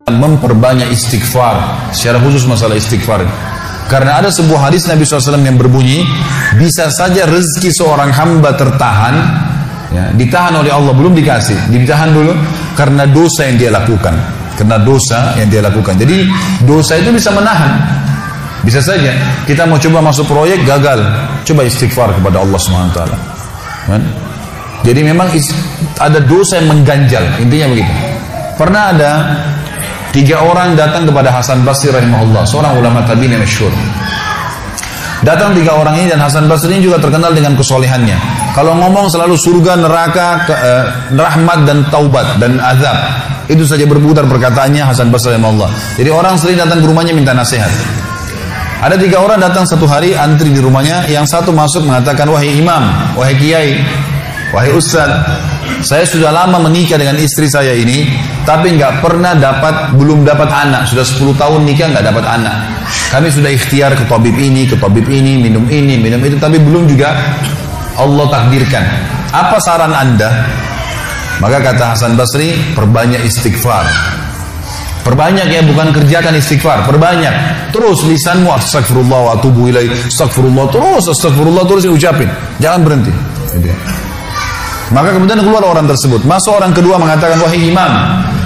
memperbanyak istighfar, secara khusus masalah istighfar. Karena ada sebuah hadis Nabi SAW yang berbunyi, bisa saja rezeki seorang hamba tertahan, ya, ditahan oleh Allah, belum dikasih, ditahan dulu karena dosa yang dia lakukan. Karena dosa yang dia lakukan. Jadi dosa itu bisa menahan. Bisa saja kita mau coba masuk proyek gagal, coba istighfar kepada Allah SWT. Kan? Jadi memang ada dosa yang mengganjal, intinya begitu. Pernah ada 3 orang datang kepada Hasan Basri rahimahullah, seorang ulama tabi'in yang masyhur. Datang 3 orang ini, dan Hasan Basri ini juga terkenal dengan kesolehannya. Kalau ngomong selalu surga, neraka, rahmat dan taubat dan azab. Itu saja berputar perkataannya Hasan Basri rahimahullah. Jadi orang sering datang ke rumahnya minta nasihat. Ada 3 orang datang satu hari antri di rumahnya. Yang satu masuk mengatakan, wahai imam, wahai kiai, wahai ustaz, saya sudah lama menikah dengan istri saya ini, tapi belum dapat anak. Sudah 10 tahun nikah nggak dapat anak. Kami sudah ikhtiar ke tabib ini, minum itu, tapi belum juga Allah takdirkan. Apa saran Anda? Maka kata Hasan Basri, perbanyak istighfar. Perbanyak ya, bukan kerjakan istighfar, perbanyak. Terus lisanmu astagfirullah wa atubu ilaih, astagfirullah terus ucapin. Jangan berhenti. Maka kemudian keluar orang tersebut. Masuk orang kedua mengatakan, wahai imam,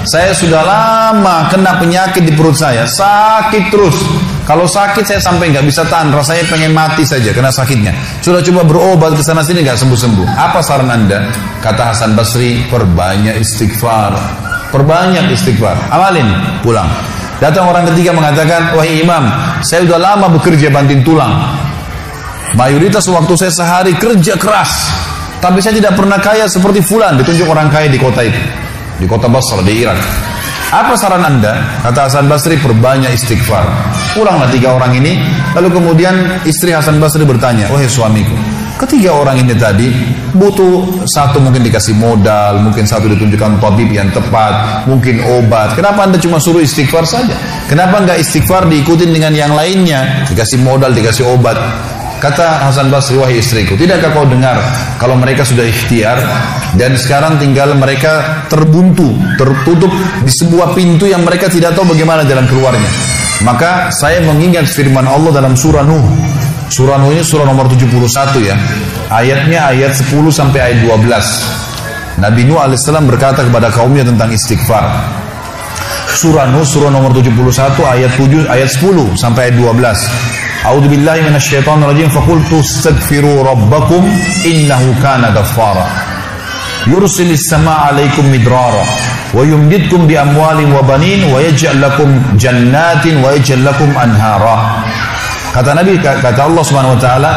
saya sudah lama kena penyakit di perut saya, sakit terus. Kalau sakit saya sampai nggak bisa tahan, rasanya pengen mati saja kena sakitnya. Sudah coba berobat ke sana sini nggak sembuh-sembuh. Apa saran Anda? Kata Hasan Basri, perbanyak istighfar. Perbanyak istighfar. Amalin, pulang. Datang orang ketiga mengatakan, wahai imam, saya sudah lama bekerja banting tulang. Mayoritas waktu saya sehari kerja keras, tapi saya tidak pernah kaya seperti fulan. Ditunjuk orang kaya di kota itu, di kota Basra, di Irak. Apa saran Anda? Kata Hasan Basri, perbanyak istighfar. Pulanglah 3 orang ini. Lalu kemudian istri Hasan Basri bertanya, wahai suamiku, ketiga orang ini tadi butuh satu mungkin dikasih modal, mungkin satu ditunjukkan tabib yang tepat, mungkin obat. Kenapa Anda cuma suruh istighfar saja? Kenapa enggak istighfar diikutin dengan yang lainnya? Dikasih modal, dikasih obat. Kata Hasan Basri, wahai istriku, tidakkah kau dengar kalau mereka sudah ikhtiar dan sekarang tinggal mereka terbuntu, tertutup di sebuah pintu yang mereka tidak tahu bagaimana jalan keluarnya. Maka saya mengingat firman Allah dalam surah Nuh. Surah Nuh ini surah nomor 71 ya. Ayatnya ayat 10 sampai ayat 12. Nabi Nuh alaihissalam berkata kepada kaumnya tentang istighfar. Surah Nuh surah nomor 71 ayat 7 ayat 10 sampai ayat 12. A'udzu billahi minasyaitonir rajim, faqultu astaghfiru rabbakum innahu kana ghaffara yursilis samaa 'alaikum midrara wa yumdidkum bi amwalin wa banin wa yaj'al lakum jannatin wa yaj'al lakum anhara. Kata Nabi, kata Allah Subhanahu wa taala,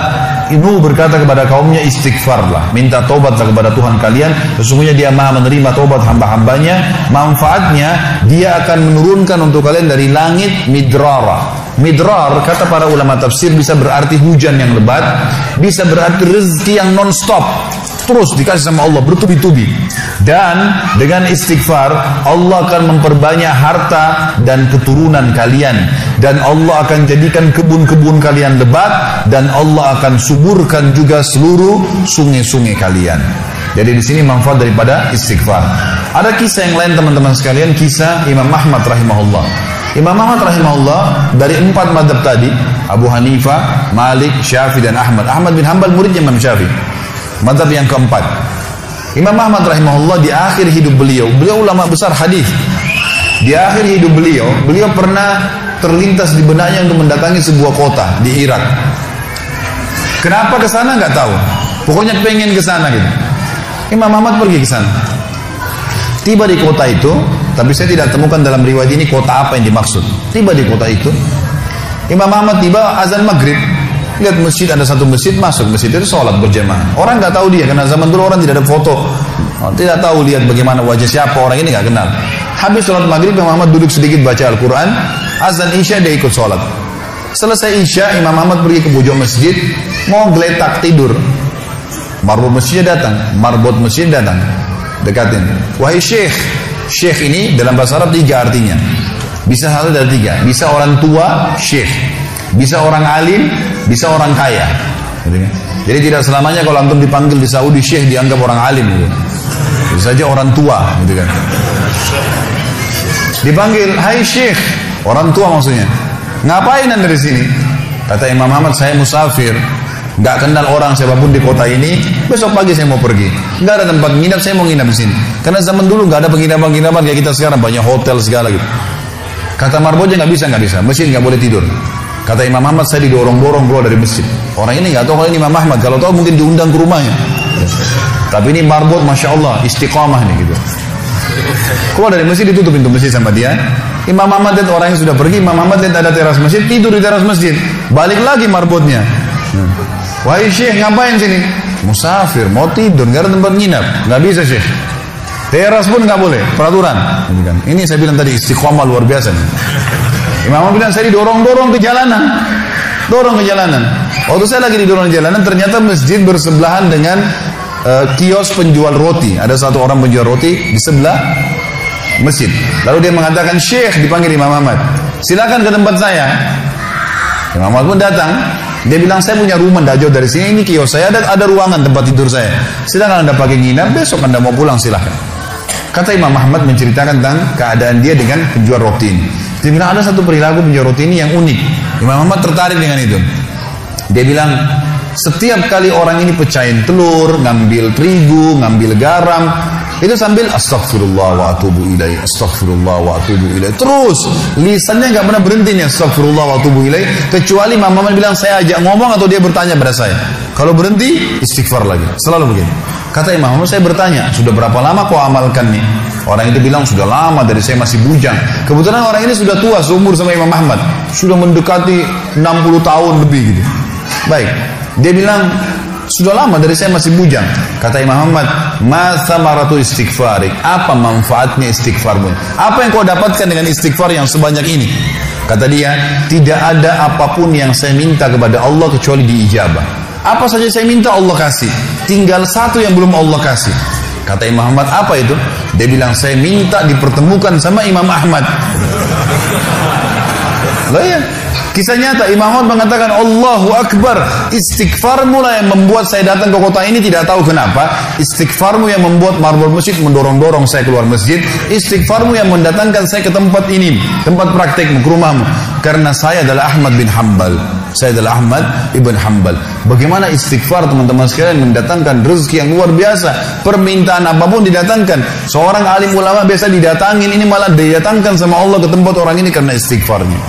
Nuh berkata kepada kaumnya, istighfarlah, minta taubatlah kepada Tuhan kalian, sesungguhnya Dia Maha menerima taubat hamba-hambanya. Manfaatnya Dia akan menurunkan untuk kalian dari langit midrara. Midrar, kata para ulama tafsir, bisa berarti hujan yang lebat, bisa berarti rezeki yang non-stop, terus dikasih sama Allah bertubi-tubi. Dan dengan istighfar Allah akan memperbanyak harta dan keturunan kalian, dan Allah akan jadikan kebun-kebun kalian lebat, dan Allah akan suburkan juga seluruh sungai-sungai kalian. Jadi di sini manfaat daripada istighfar. Ada kisah yang lain teman-teman sekalian, kisah Imam Ahmad rahimahullah. Imam Ahmad rahimahullah dari 4 mazhab tadi, Abu Hanifah, Malik, Syafi'i dan Ahmad. Ahmad bin Hanbal muridnya Imam Syafi'i. Mazhab yang keempat. Imam Ahmad rahimahullah di akhir hidup beliau ulama besar hadis. Di akhir hidup beliau pernah terlintas di benaknya untuk mendatangi sebuah kota di Irak. Kenapa ke sana nggak tahu. Pokoknya pengen ke sana gitu. Imam Ahmad pergi ke sana. Tiba di kota itu, tapi saya tidak temukan dalam riwayat ini kota apa yang dimaksud. Tiba di kota itu, Imam Ahmad tiba azan maghrib, lihat masjid, ada satu masjid, masuk masjid itu sholat berjamaah. Orang nggak tahu dia, karena zaman dulu orang tidak ada foto, tidak tahu lihat bagaimana wajah siapa orang ini, nggak kenal. Habis sholat maghrib, Imam Ahmad duduk sedikit baca Al-Quran. Azan Isya dia ikut sholat. Selesai Isya, Imam Ahmad pergi ke pojok masjid, mau geletak tidur. Marbot masjidnya datang, dekatin. Wahai syekh. Syekh ini dalam bahasa Arab 3 artinya. Bisa satu dari 3. Bisa orang tua, syekh. Bisa orang alim, bisa orang kaya. Jadi tidak selamanya kalau antum dipanggil di Saudi syekh dianggap orang alim gitu. Bisa saja orang tua gitu kan. Dipanggil, hai Syekh, orang tua maksudnya. Ngapain anda di sini? Kata Imam Ahmad, saya musafir, nggak kenal orang siapapun di kota ini. Besok pagi saya mau pergi, nggak ada tempat nginap, saya mau nginap di sini. Karena zaman dulu nggak ada penginapan kayak kita sekarang, banyak hotel segala gitu. Kata marbotnya nggak bisa, masjid nggak boleh tidur. Kata Imam Ahmad, saya didorong-dorong keluar dari masjid. Orang ini nggak tahu kalau ini Imam Ahmad, kalau tahu mungkin diundang ke rumahnya. Tapi ini marbot, masya Allah, istiqamah nih gitu. Keluar dari masjid, ditutup pintu masjid sama dia. Imam Ahmad lihat orang yang sudah pergi, Imam Ahmad lihat ada teras masjid, tidur di teras masjid. Balik lagi marbotnya. Wahai Syekh, ngapain sini? Musafir, mau tidur, nggak ada tempat nginap. Nggak bisa Syekh. Teras pun nggak boleh, peraturan. Ini saya bilang tadi istiqomah luar biasa nih. Imam Ahmad bilang saya didorong-dorong ke jalanan. Dorong ke jalanan. Waktu saya lagi didorong ke jalanan, ternyata masjid bersebelahan dengan kios penjual roti. Ada satu orang penjual roti di sebelah masjid. Lalu dia mengatakan, Syekh, dipanggil Imam Ahmad, silakan ke tempat saya. Imam Ahmad pun datang. Dia bilang, saya punya rumah tidak jauh dari sini, ini kios saya, ada ruangan tempat tidur saya. Silakan anda pakai nginap, besok anda mau pulang silakan. Kata Imam Ahmad menceritakan tentang keadaan dia dengan penjual roti ini. Dia bilang ada satu perilaku penjual roti ini yang unik. Imam Ahmad tertarik dengan itu. Dia bilang, setiap kali orang ini pecahin telur, ngambil terigu, ngambil garam, itu sambil astagfirullah wa atubu ilaih, astagfirullah wa atubu ilaih. Terus lisannya nggak pernah berhenti nih, astagfirullah wa atubu ilaih, kecuali Imam Ahmad bilang saya ajak ngomong atau dia bertanya pada saya. Kalau berhenti istighfar lagi, selalu begini. Kata Imam Ahmad, saya bertanya, sudah berapa lama kau amalkan nih? Orang itu bilang sudah lama, dari saya masih bujang. Kebetulan orang ini sudah tua seumur sama Imam Ahmad, sudah mendekati 60 tahun lebih gitu. Baik, dia bilang sudah lama dari saya masih bujang. Kata Imam Ahmad, ma thamaratu istighfarik, apa manfaatnya istighfarmu? Apa yang kau dapatkan dengan istighfar yang sebanyak ini? Kata dia, tidak ada apapun yang saya minta kepada Allah kecuali diijabah. Apa saja saya minta Allah kasih, tinggal satu yang belum Allah kasih. Kata Imam Ahmad, apa itu? Dia bilang, saya minta dipertemukan sama Imam Ahmad. Lah ya, kisah nyata. Imam Ahmad mengatakan, Allahu Akbar, istighfarmu lah yang membuat saya datang ke kota ini, tidak tahu kenapa. Istighfarmu yang membuat marbot masjid mendorong-dorong saya keluar masjid. Istighfarmu yang mendatangkan saya ke tempat ini, tempat praktekmu, ke rumahmu. Karena saya adalah Ahmad bin Hanbal. Saya adalah Ahmad ibn Hanbal. Bagaimana istighfar teman-teman sekalian mendatangkan rezeki yang luar biasa. Permintaan apapun didatangkan. Seorang alim ulama biasa didatangin, ini malah didatangkan sama Allah ke tempat orang ini karena istighfarnya.